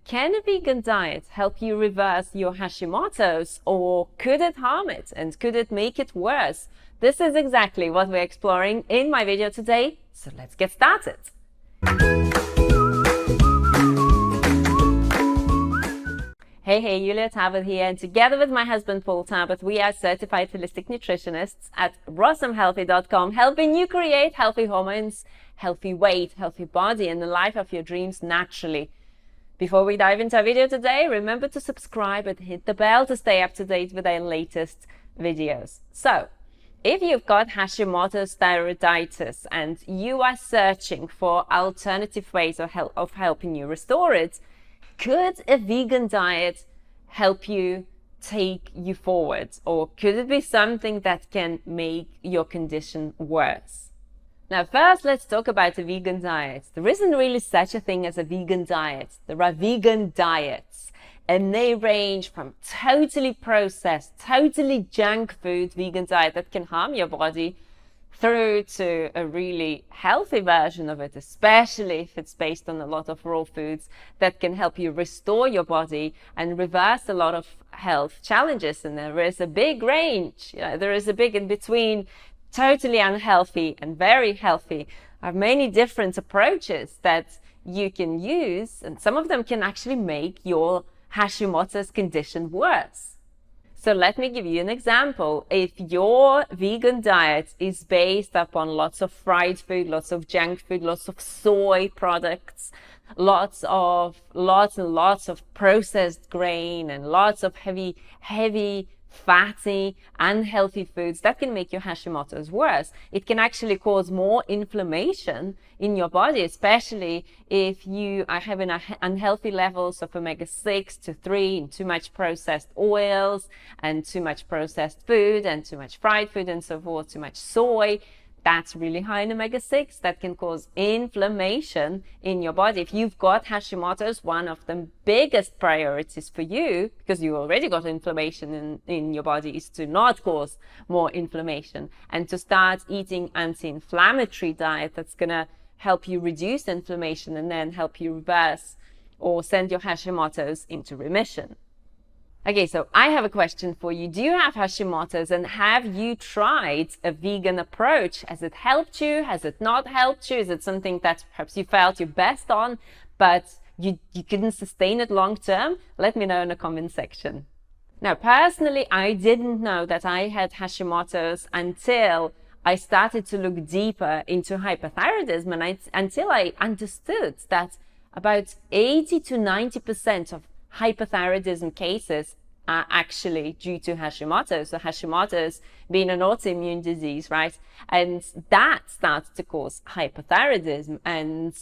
can a vegan diet help you reverse your Hashimoto's, or could it harm it and could it make it worse? This is exactly what we're exploring in my video today, so let's get started. Hey, Julia Talbot here, and together with my husband Paul Talbot, we are certified holistic nutritionists at rossomhealthy.com, helping you create healthy hormones, healthy weight, healthy body, and the life of your dreams naturally. Before we dive into our video today, remember to subscribe and hit the bell to stay up to date with our latest videos. So, if you've got Hashimoto's thyroiditis and you are searching for alternative ways of helping you restore it, could a vegan diet help you take you forward, or could it be something that can make your condition worse? Now, first, let's talk about a vegan diet. There isn't really such a thing as a vegan diet. There are vegan diets, and they range from totally processed, totally junk food vegan diet that can harm your body, through to a really healthy version of it, especially if it's based on a lot of raw foods that can help you restore your body and reverse a lot of health challenges. And there is a big range. There is a big in between totally unhealthy and very healthy. There are many different approaches that you can use, and some of them can actually make your Hashimoto's condition worse. So let me give you an example. If your vegan diet is based upon lots of fried food, lots of junk food, lots of soy products, lots and lots of processed grain, and lots of heavy, fatty, unhealthy foods, that can make your Hashimoto's worse. It can actually cause more inflammation in your body, especially if you are having unhealthy levels of omega-6 to 3 and too much processed oils and too much processed food and too much fried food and so forth, too much soy. That's really high in omega-6. That can cause inflammation in your body. If you've got Hashimoto's, one of the biggest priorities for you, because you already got inflammation in your body, is to not cause more inflammation and to start eating anti-inflammatory diet that's going to help you reduce inflammation and then help you reverse or send your Hashimoto's into remission. Okay, so I have a question for you. Do you have Hashimoto's, and have you tried a vegan approach? Has it helped you? Has it not helped you? Is it something that perhaps you felt your best on, but you couldn't sustain it long term? Let me know in the comment section. Now, personally, I didn't know that I had Hashimoto's until I started to look deeper into hypothyroidism, and until I understood that about 80 to 90% of hypothyroidism cases are actually due to Hashimoto's. So Hashimoto's being an autoimmune disease, right? And that starts to cause hypothyroidism. And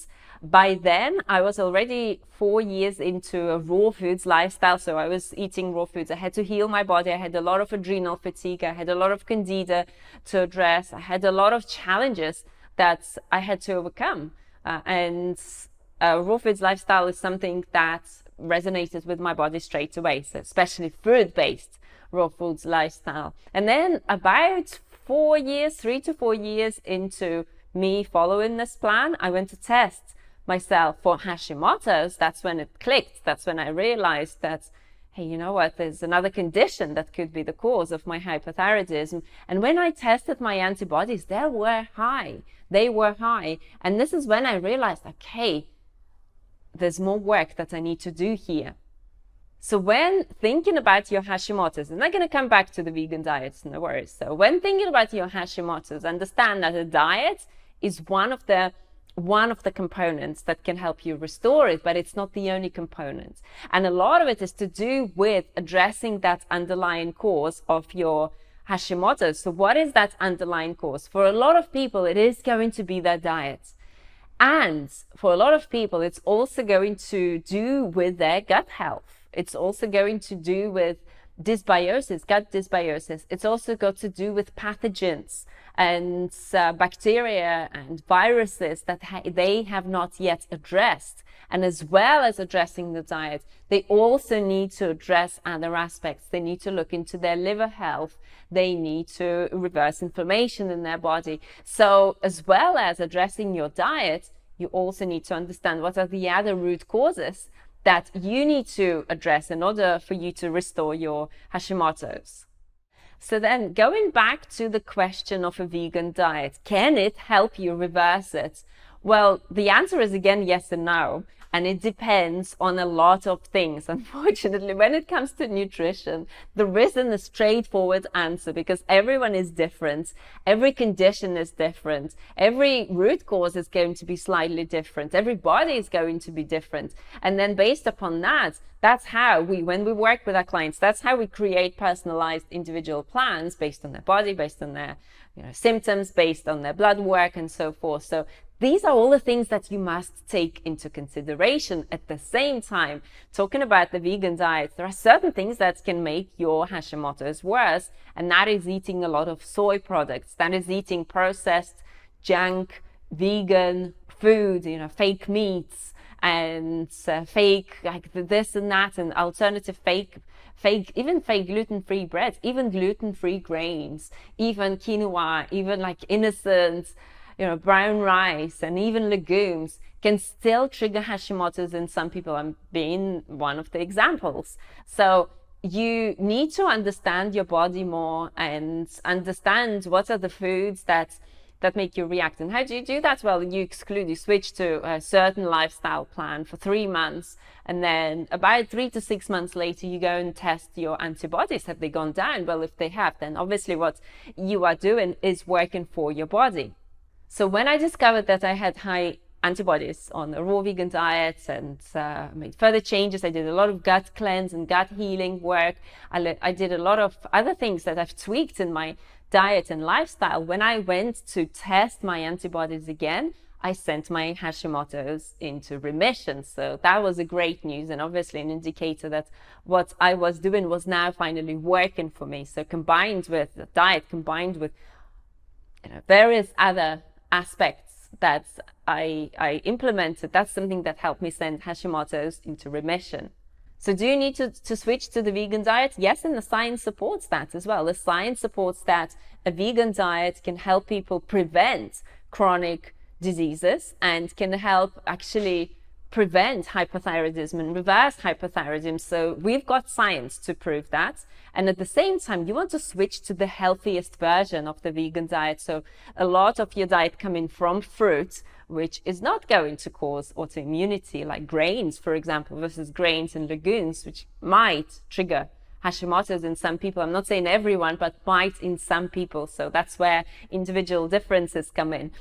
by then, I was already 4 years into a raw foods lifestyle. So I was eating raw foods. I had to heal my body. I had a lot of adrenal fatigue. I had a lot of candida to address. I had a lot of challenges that I had to overcome. And raw foods lifestyle is something that resonated with my body straight away, so especially food-based raw foods lifestyle. And then about 3 to 4 years into me following this plan, I went to test myself for Hashimoto's. That's when it clicked. That's when I realized that, hey, you know what, there's another condition that could be the cause of my hypothyroidism. And when I tested my antibodies, they were high. And this is when I realized, okay, there's more work that I need to do here. So when thinking about your Hashimoto's, and I'm going to come back to the vegan diets, no worries. So when thinking about your Hashimoto's, understand that a diet is one of the components that can help you restore it, but it's not the only component. And a lot of it is to do with addressing that underlying cause of your Hashimoto's. So what is that underlying cause? For a lot of people, it is going to be their diet. And for a lot of people, it's also going to do with their gut health. It's also going to do with dysbiosis, gut dysbiosis. It's also got to do with pathogens and bacteria and viruses that they have not yet addressed. And as well as addressing the diet, they also need to address other aspects. They need to look into their liver health. They need to reverse inflammation in their body. So as well as addressing your diet, you also need to understand what are the other root causes that you need to address in order for you to restore your Hashimoto's. So then going back to the question of a vegan diet, can it help you reverse it? Well, the answer is again yes and no. And it depends on a lot of things. Unfortunately, when it comes to nutrition, there isn't a straightforward answer because everyone is different. Every condition is different. Every root cause is going to be slightly different. Every body is going to be different. And then based upon that, that's how when we work with our clients, that's how we create personalized individual plans based on their body, based on their symptoms, based on their blood work and so forth. So these are all the things that you must take into consideration. At the same time, talking about the vegan diet, there are certain things that can make your Hashimoto's worse, and that is eating a lot of soy products. That is eating processed junk, vegan food, fake meats and fake like this and that, and alternative fake, even fake gluten-free breads, even gluten-free grains, even quinoa, even like innocent brown rice and even legumes can still trigger Hashimoto's in some people. I'm being one of the examples. So you need to understand your body more and understand what are the foods that make you react. And how do you do that? Well, you switch to a certain lifestyle plan for 3 months. And then about 3 to 6 months later, you go and test your antibodies. Have they gone down? Well, if they have, then obviously what you are doing is working for your body. So when I discovered that I had high antibodies on a raw vegan diet and made further changes, I did a lot of gut cleanse and gut healing work. I did a lot of other things that I've tweaked in my diet and lifestyle. When I went to test my antibodies again, I sent my Hashimoto's into remission. So that was a great news and obviously an indicator that what I was doing was now finally working for me. So combined with the diet, combined with various other aspects that I implemented, that's something that helped me send Hashimoto's into remission. So do you need to switch to the vegan diet? Yes, and the science supports that as well. The science supports that a vegan diet can help people prevent chronic diseases and can help actually prevent hypothyroidism and reverse hypothyroidism. So we've got science to prove that. And at the same time, you want to switch to the healthiest version of the vegan diet. So a lot of your diet coming from fruit, which is not going to cause autoimmunity, like grains, for example, versus grains and legumes, which might trigger Hashimoto's in some people. I'm not saying everyone, but might in some people. So that's where individual differences come in.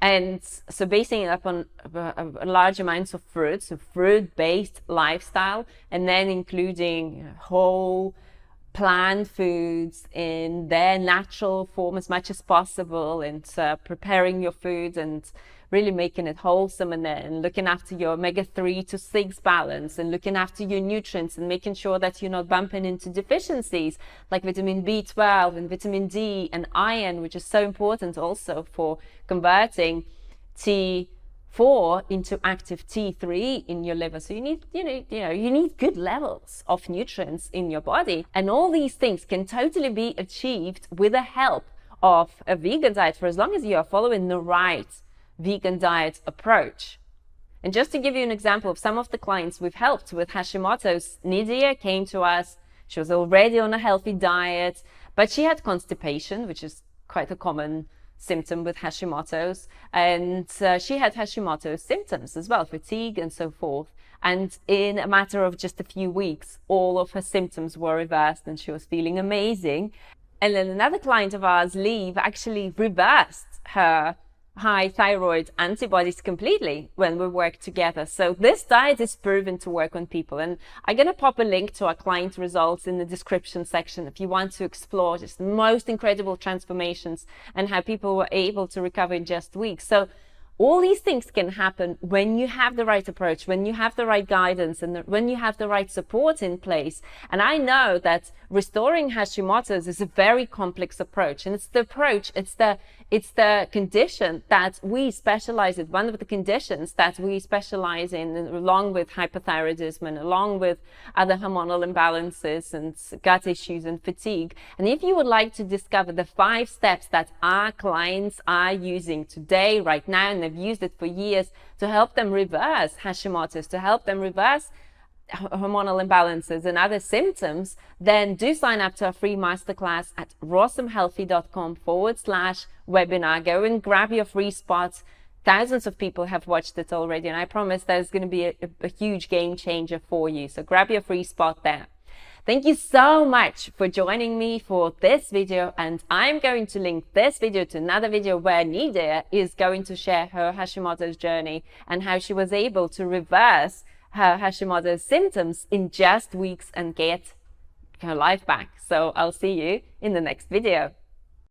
And so basing it up on a large amounts of fruit, so fruit-based lifestyle, and then including whole plant foods in their natural form as much as possible, and preparing your food and really making it wholesome, and then looking after your omega-3 to 6 balance and looking after your nutrients and making sure that you're not bumping into deficiencies like vitamin B12 and vitamin D and iron, which is so important also for converting T4 into active T3 in your liver. So you need, you need good levels of nutrients in your body. And all these things can totally be achieved with the help of a vegan diet for as long as you are following the right vegan diet approach. And just to give you an example of some of the clients we've helped with Hashimoto's, Nidia came to us. She was already on a healthy diet, but she had constipation, which is quite a common symptom with Hashimoto's. And she had Hashimoto's symptoms as well, fatigue and so forth. And in a matter of just a few weeks, all of her symptoms were reversed and she was feeling amazing. And then another client of ours, Liv, actually reversed her high thyroid antibodies completely when we work together. So this diet is proven to work on people. And I'm going to pop a link to our client results in the description section if you want to explore just the most incredible transformations and how people were able to recover in just weeks. So all these things can happen when you have the right approach, when you have the right guidance, and when you have the right support in place. And I know that restoring Hashimoto's is a very complex approach. And it's the approach, it's the condition that we specialize in, one of the conditions that we specialize in, along with hypothyroidism and along with other hormonal imbalances and gut issues and fatigue. And if you would like to discover the 5 steps that our clients are using today, right now, and they've used it for years to help them reverse Hashimoto's, to help them reverse hormonal imbalances and other symptoms, then do sign up to a free masterclass at rossomhealthy.com/webinar. Go and grab your free spot. Thousands of people have watched it already, and I promise there's going to be a huge game changer for you. So grab your free spot there. Thank you so much for joining me for this video, and I'm going to link this video to another video where Nidia is going to share her Hashimoto's journey and how she was able to reverse her Hashimoto's symptoms in just weeks and get her life back. So I'll see you in the next video.